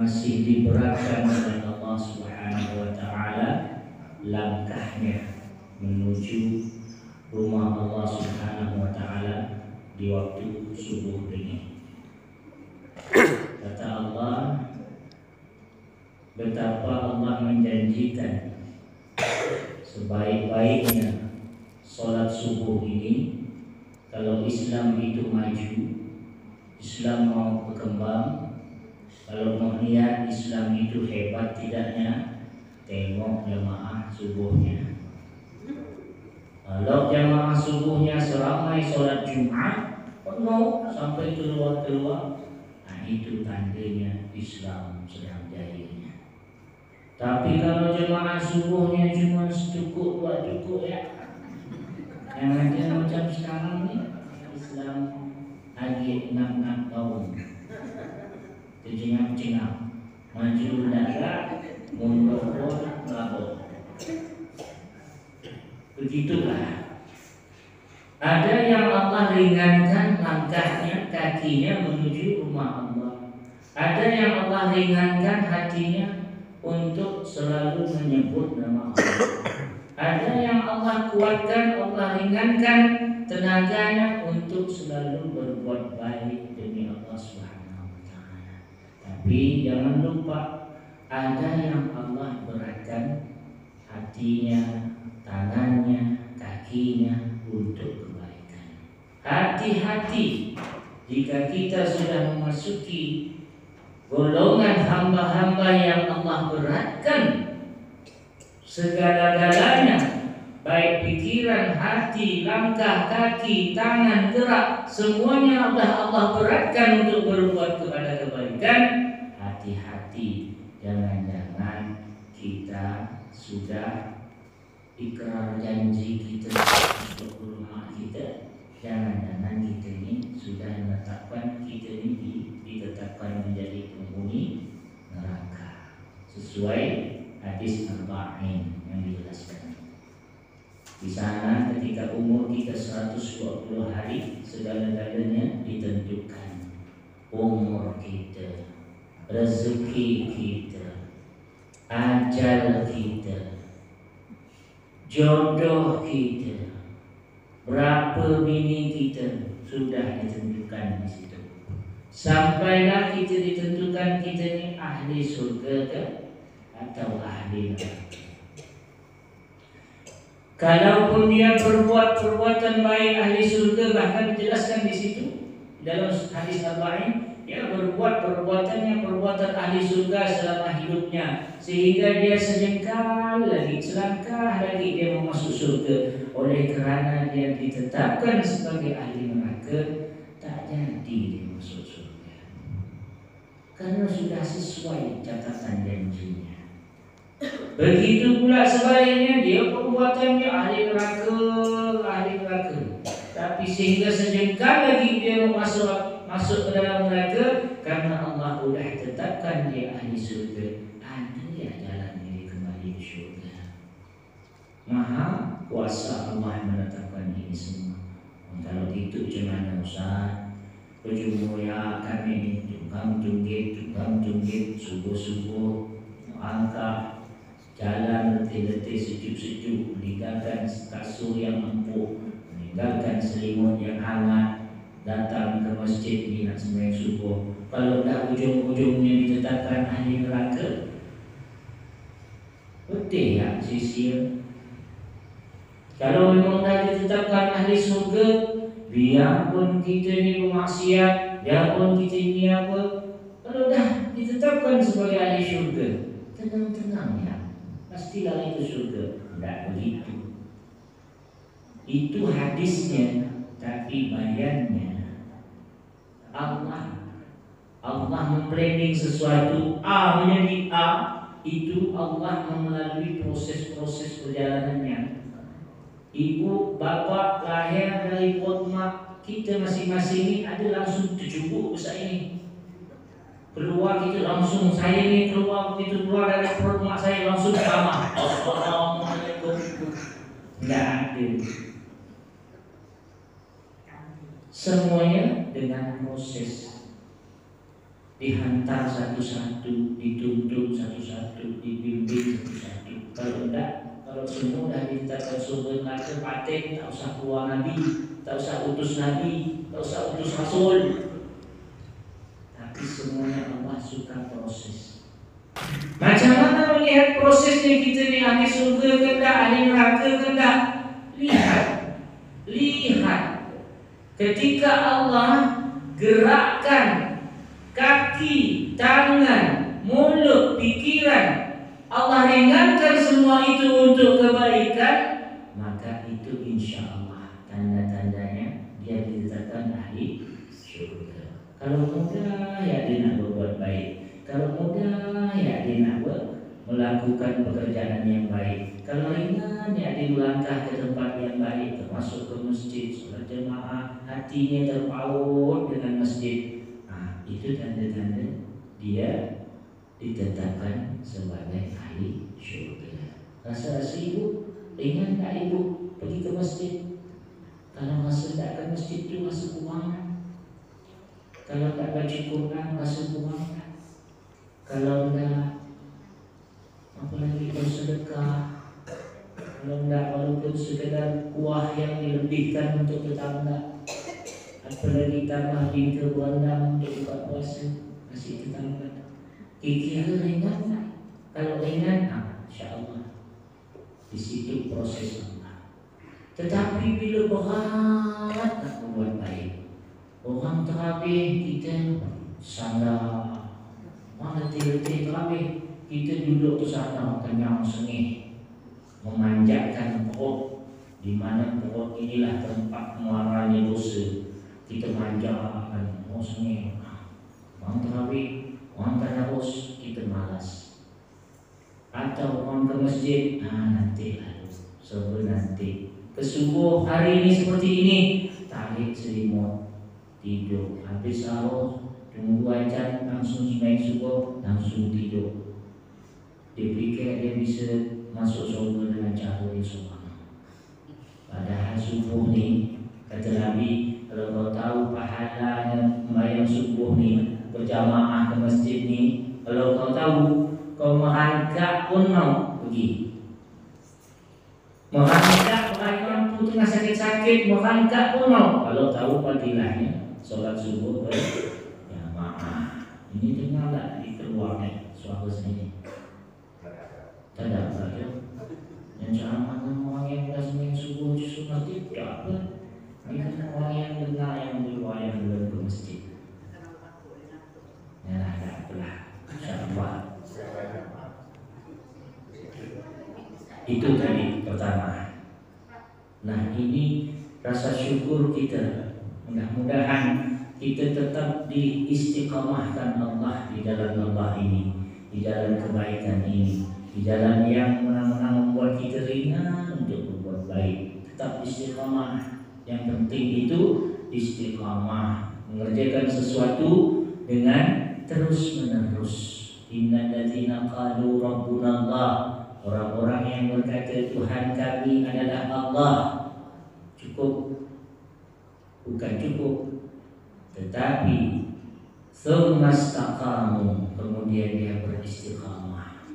masih diberatkan oleh Allah Subhanahu wa taala langkahnya menuju rumah Allah Subhanahu wa taala di waktu subuh ini. Kata Allah, betapa Allah menjanjikan sebaik-baiknya sholat subuh ini. Kalau Islam itu maju, Islam mau berkembang, kalau mau lihat Islam itu hebat tidaknya, tengok jamaah subuhnya. Kalau jamaah subuhnya seramai sholat Jumat penuh sampai keluar-keluar, nah itu tandanya Islam sedang jayanya. Tapi kalau jemaah subuhnya cuma secukup dua cukup ya, yang ada macam sekarang ni, Islam lagi 6 tahun, terjengak-jengak, maju darat, mundur melabur. Begitulah. Ada yang Allah ringankan langkahnya, kakinya menuju rumah Allah. Ada yang Allah ringankan hatinya untuk selalu menyebut nama Allah. Ada yang Allah kuatkan, Allah ringankan tenaganya untuk selalu berbuat baik demi Allah Subhanahu wa taala. Tapi jangan lupa, ada yang Allah beratkan hatinya, tangannya, kakinya untuk kebaikan. Hati-hati jika kita sudah memasuki golongan hamba-hamba yang Allah beratkan segala-galanya, baik pikiran, hati, langkah, kaki, tangan, gerak, semuanya Allah beratkan untuk berbuat kepada kebaikan. Hati-hati, jangan-jangan kita sudah ikrar janji kita untuk rumah kita, jangan-jangan kita ini sudah menetapkan kita ini ditetapkan menjadi penghuni neraka sesuai hadis Arba'in yang dijelaskan. Di sana ketika umur kita 120 hari, segala-galanya ditentukan. Umur kita, rezeki kita, ajal kita, jodoh kita, berapa bini kita sudah ditentukan di situ. Sampailah kita ditentukan kita ni ahli surga ke atau ahli neraka. Kalaupun dia berbuat perbuatan baik ahli surga, bahkan dijelaskan di situ dalam hadis Arba'in, dia berbuat perbuatannya perbuatan ahli surga selama hidupnya, sehingga dia sejengkal lagi, selangkah lagi dia mau masuk surga. Oleh kerana dia ditetapkan sebagai ahli neraka, tak jadi dia masuk surga, karena sudah sesuai catatan janjinya. Begitu pula sebaliknya, dia perbuatannya ahli neraka, tapi sehingga sejengkal lagi dia masuk ke dalam neraka, karena Allah sudah tetapkan dia ahli surga. Ada ya jalan dia kembali ke surga. Maha kuasa Allah menetapkan ini semua. Kalau itu macam mana Ustaz? Berjumpa ya kami ini tukang tunggit, subuh-subuh angkat jalan letih-letih, sejuk-sejuk, meninggalkan kasur yang empuk, meninggalkan selimut yang hangat, datang ke masjid ini nak sembahyang subuh. Kalau dah ujung-ujungnya ditetapkan ahli neraka, betul ya sisir. Kalau memang dah ditetapkan ahli surga, biarpun kita ni bermaksiat, biarpun kita ni apa, kalau dah ditetapkan sebagai ahli surga, tenang-tenang ya, pastilah itu surga. Tidak begitu. Itu hadisnya, tapi bayannya Allah memplanning sesuatu A menjadi A, itu Allah melalui proses-proses perjalanannya. Ibu, bapak lahir dari perut mak kita masing-masing ini ada langsung 70 besar ini. Keluar kita langsung, saya ni keluar, begitu keluar dari perut mak saya langsung sama. Assalamualaikum. Tidak ada. Semuanya dengan proses. dihantar satu-satu, dituntun satu-satu, dibimbing satu-satu. Kalau enggak, kalau semua dah ditetapkan surga neraka paten, tak usah keluar Nabi, tak usah utus Nabi, tak usah utus Rasul. Tapi semuanya Allah suka proses. Macam mana melihat prosesnya kita ni, ahli surga ke tak, ahli neraka ke tak? Lihat. Ketika Allah gerakkan kaki, tangan, mulut, pikiran, Allah ringankan semua itu untuk kebaikan, maka itu insya Allah tanda-tandanya dia ditetapkan ahli syurga. Kalau mudah ya dia nak berbuat baik, kalau mudah ya dia nak melakukan pekerjaan yang baik, kalau ringan ya dia melangkah ke tempat yang baik, termasuk ke masjid, solat jemaah, hatinya terpaut dengan masjid. Itu tanda-tanda dia ditetapkan sebagai ahli syurga. Rasa-rasa ibu ringan tak ibu pergi ke masjid? Kalau rasa tak ke masjid tu rasa kurang. Kalau tak baca Quran rasa kurang. Kalau tak apa lagi bersedekah. Kalau tak walaupun sekadar kuah yang dilebihkan untuk tetangga. Apalagi tambah bingkai berendam untuk buka puasa, masih tetangga. Kira ringan tak? Kalau ringan, insya-Allah di situ proses Allah. Tetapi bila berat nak membuat baik, orang terawih kita salah, mana letih-letih terawih kita duduk ke sana kenyang sengih, memanjatkan perut, di mana perut inilah tempat muaranya dosa. Kita manjakan, sengih, orang terawih, orang tadarus, kita malas. Atau orang ke masjid, nanti lalu, sebelum nanti. Ke subuh hari ini seperti ini, tarik selimut, tidur. Habis sahur, tunggu ajan, langsung naik subuh, langsung tidur. Dia fikir dia bisa masuk surga dengan cara yang sama. Padahal subuh ni, kata Nabi, kalau kau tahu pahalanya membayang subuh ni, berjamaah ke masjid ni, kalau kau tahu, kau merangkak pun mau pergi. Merangkak, orang mampu tengah sakit-sakit, merangkak pun mau. Kalau tahu fadilahnya solat subuh berjamaah. Ini dengarlah di keluarnya suara sini. Tak dapat ya. Yang ceramah orang yang dah sembahyang subuh justru masjid tak apa. Ini orang yang dengar yang di luar yang belum ke masjid. Ya tak apalah, insya-Allah. Itu tadi pertama. Nah ini rasa syukur kita. Mudah-mudahan kita tetap diistiqamahkan Allah di dalam Allah ini, di dalam kebaikan ini, di dalam yang menang-menang membuat kita ringan untuk berbuat baik. Tetap istiqamah. Yang penting itu istiqamah, mengerjakan sesuatu dengan terus-menerus. Innal ladzina qalu rabbuna Allah, orang-orang yang berkata Tuhan kami adalah Allah. Cukup? Bukan cukup. Tetapi tsumma istaqamu, kemudian dia beristiqamah.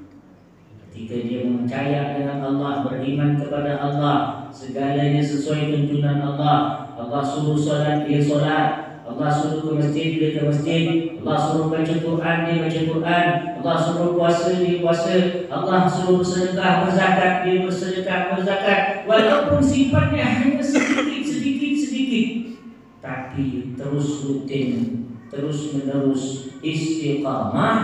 Ketika dia percaya dengan Allah, beriman kepada Allah, segalanya sesuai tuntunan Allah. Allah suruh solat, dia solat. Allah suruh ke masjid, dia ke masjid. Allah suruh baca Quran, dia baca Quran. Allah suruh puasa, dia puasa. Allah suruh bersedekah, berzakat, dia bersedekah, berzakat. Walaupun sifatnya hanya sedikit, tapi terus rutin, terus menerus istiqamah,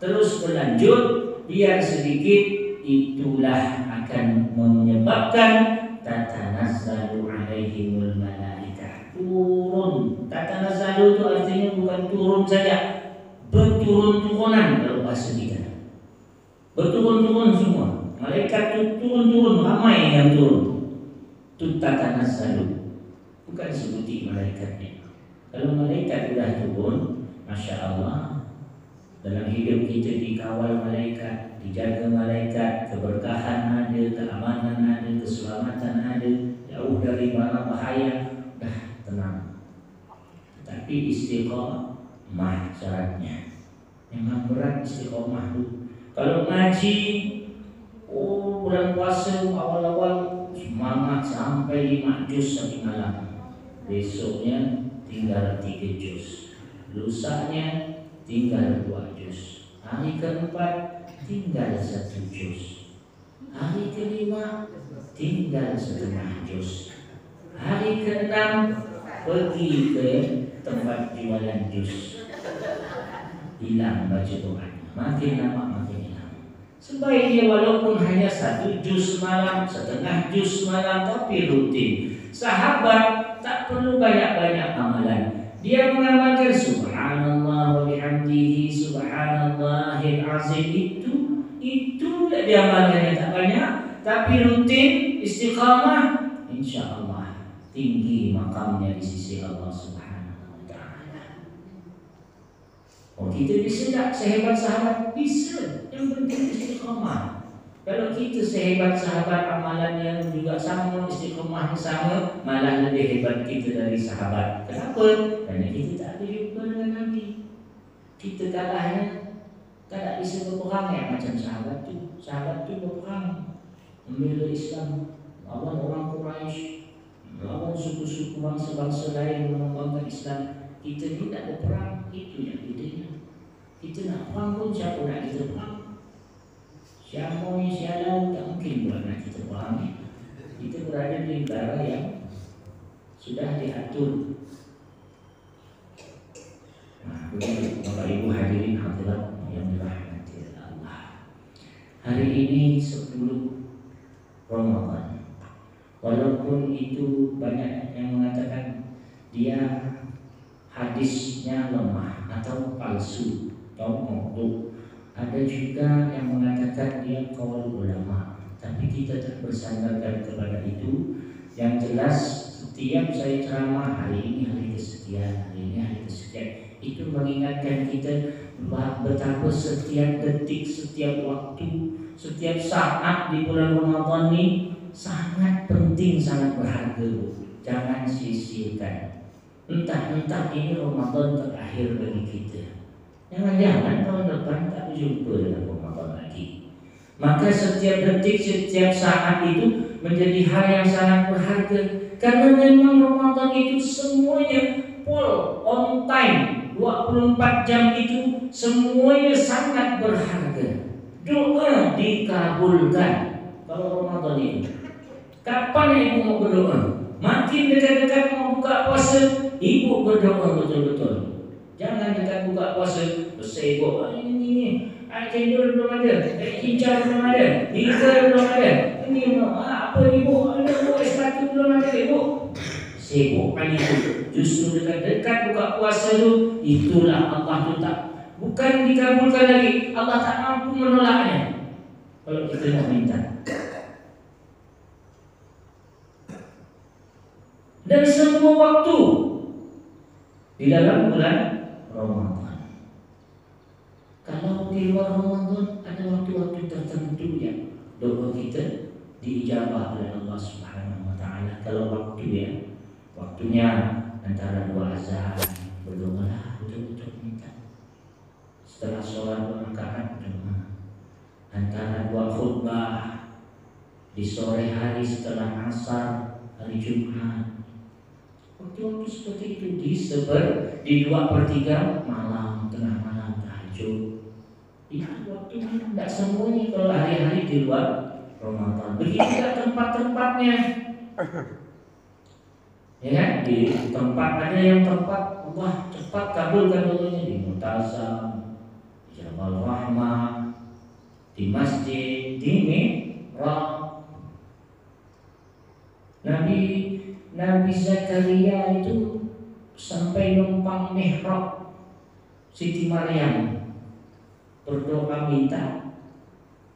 terus berlanjut, biar sedikit, itulah akan menyebabkan tatanazzalu alaihimul malaikah, turun. Tatanazzalu itu artinya bukan turun saja, berturun-turunan kalau bahasa kita. Berturun-turun semua. Malaikat itu turun-turun, ramai yang turun. Itu tatanazzalu. Bukan seperti malaikatnya. Kalau malaikat sudah turun, Masya Allah, dalam hidup kita dikawal malaikat, dijaga malaikat, keberkahan ada, keamanan ada, keselamatan ada, jauh dari mara bahaya, dah tenang. Tapi istiqamah syaratnya. istiqomah dulu. Kalau ngaji, bulan puasa awal-awal semangat sampai 5 juz satu malam. Besoknya tinggal 3 juz. Lusanya tinggal 2 juz. Hari keempat tinggal 1 juz. Hari kelima tinggal 1/2 juz. Hari keenam pergi ke tempat jualan jus. Hilang baca Quran. Makin lama makin hilang. Sebaiknya walaupun hanya 1 juz malam, 1/2 juz malam, tapi rutin. Sahabat tak perlu banyak-banyak amalan. Dia mengamalkan subhanallah wa bihamdihi subhanallahil azim, itu dia amalkannya tak banyak, tapi rutin istiqamah, insyaallah tinggi makamnya di sisi Allah Subhanahu wa taala. Oh, kita bisa tak sehebat sahabat? Bisa. Yang penting istiqamah. Kalau kita sehebat sahabat, amalannya juga sama, istiqamahnya sama, malah lebih hebat kita dari sahabat. Kenapa? Karena kita tak ada jumpa dengan Nabi. Kita kalahnya tak bisa berperang ya macam sahabat tu. Sahabat tu berperang membela Islam, lawan orang Quraisy, lawan suku-suku bangsa-bangsa lain mengembangkan Islam. Kita ni tak berperang, itu yang bedanya. Kita nak perang pun siapa nak kita perang? Siapa ni sialau tak mungkin buat nak kita perang. Kita berada di negara yang sudah diatur. Nah, begitu Bapak Ibu hadirin hadirat yang dirahmati Allah. Hari ini 10 Ramadan. Walaupun itu banyak yang mengatakan dia hadisnya lemah atau palsu atau maudhu. Ada juga yang mengatakan dia qaul ulama. Tapi kita tak bersandarkan kepada itu. Yang jelas setiap saya ceramah, hari ini hari kesekian, hari ini hari kesekian, itu mengingatkan kita betapa setiap detik, setiap waktu, setiap saat di bulan Ramadan ini sangat penting, sangat berharga. Jangan sia-siakan. Entah ini Ramadan terakhir bagi kita. Jangan-jangan tahun depan tak berjumpa dengan Ramadan lagi. Maka setiap detik, setiap saat itu menjadi hal yang sangat berharga. Karena memang Ramadan itu semuanya full on time, 24 jam itu semuanya sangat berharga. Doa dikabulkan kalau Ramadan itu. Kapan ibu mau berdoa? Makin dekat-dekat mau buka puasa, ibu berdoa betul-betul. Jangan dekat buka puasa, bersibuk. Ini cendol belum ada, cincang belum ada, hingga belum ada. Ini apa ibu? Ada buah es batu belum ada ibu. Sibuk kali itu. Justru dekat-dekat buka puasa itu, itulah Allah tu tak, bukan dikabulkan lagi. Allah tak mampu menolaknya kalau kita mau minta. Dan semua waktu di dalam bulan Ramadan. Kalau di luar Ramadan ada waktu-waktu tertentu yang doa kita diijabah oleh Allah Subhanahu wa taala. Kalau waktunya antara 2 azan, berdoalah betul-betul minta. Setelah sholat 2 rakaat berdoa. Antara 2 khutbah di sore hari setelah asar hari Jumat. Waktu-waktu seperti itu di 2/3 malam, tengah malam, tahajud. Itu waktunya tidak semuanya kalau hari-hari di luar Ramadan. Begitu juga tempat-tempatnya. Ya kan? Di tempat ada yang tempat Allah cepat kabulkan doanya di Mu'tazam, di Jabal Rahmah, di masjid, di mihrab. Nabi Zakaria itu sampai numpang mihrab Siti Maryam, berdoa minta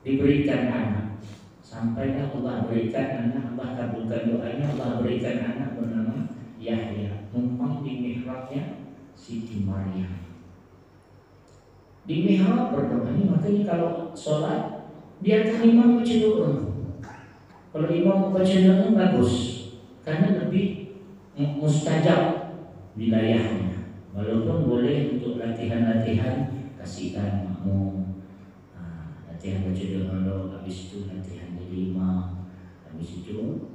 diberikan anak. Sampai Allah berikan anak, Allah kabulkan doanya, Allah berikan anak bernama Yahya, numpang di mihrabnya Siti Maryam. Di mihrab berdoa ini, makanya kalau sholat biarkan imam baca doa. Kalau imam baca doa bagus, karena lebih mustajab wilayahnya. Walaupun boleh untuk latihan-latihan kasihkan makmum, latihan baca doa, habis itu latihan jadi imam, habis itu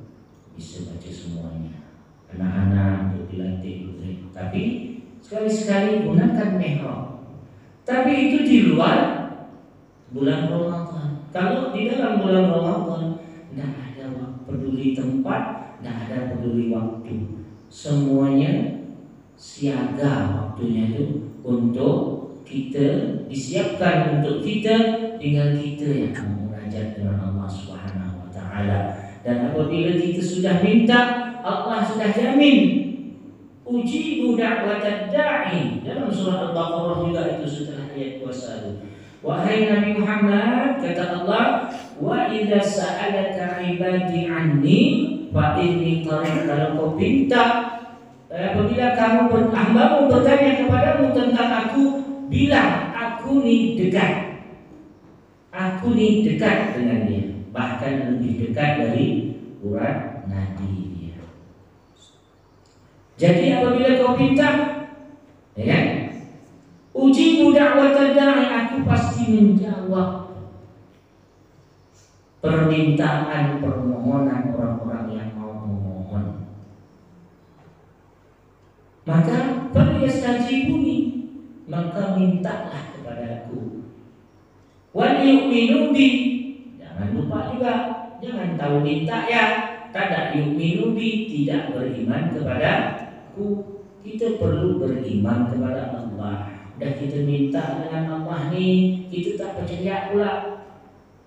bisa baca semuanya. Anak-anak untuk dilatih, tapi sekali-sekali gunakan mihrab. Tapi itu di luar bulan Ramadan. Kalau di dalam bulan Ramadan tidak ada peduli tempat, tidak ada peduli waktu. Semuanya siaga waktunya itu untuk kita, disiapkan untuk kita, tinggal kita yang munajat dengan Allah Subhanahu wa taala. Dan apabila kita sudah minta, Allah sudah jamin ujibu da'watad da'i. Dalam surah Al-Baqarah juga itu setelah ayat 21. Wahai Nabi Muhammad, kata Allah, wa idza sa'alaka 'ibadi 'anni fa inni qarib. Kalau kau minta, apabila hambamu bertanya kepadamu tentang aku, bilang aku ni dekat. Aku ni dekat dengan dia, bahkan lebih dekat dari urat nadi dia. Jadi apabila kau minta, ya kan? Ujibu da'watad da'i, aku pasti menjawab permintaan permohonan orang-orang yang mau memohon. Maka falyastajibuni, maka mintalah kepada aku. Wal yu'minu bi, jangan lupa juga, jangan tahu minta ya, tada yu'minu bi, tidak beriman kepada aku. Kita perlu beriman kepada Allah. Dan kita minta dengan Allah ni, kita tak percaya pula.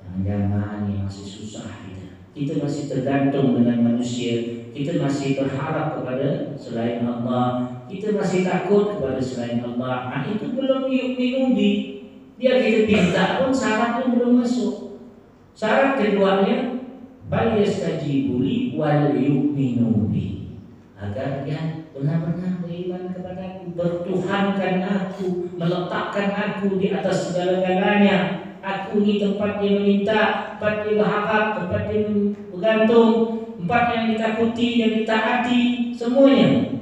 Jangan-jangan yang masih susah kita masih tergantung dengan manusia, kita masih berharap kepada selain Allah, kita masih takut kepada selain Allah. Nah, itu belum yu'minu bi. Dia kita minta pun syaratnya belum masuk. Syarat keduanya falyastajibu li wal yu'minu bi, agar dia benar-benar beriman kepadaku, bertuhankan aku, meletakkan aku di atas segala-galanya. Aku ini tempat dia meminta, tempat dia berharap, tempat dia bergantung, tempat yang ditakuti dan ditaati, semuanya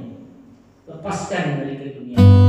lepaskan dari dunia.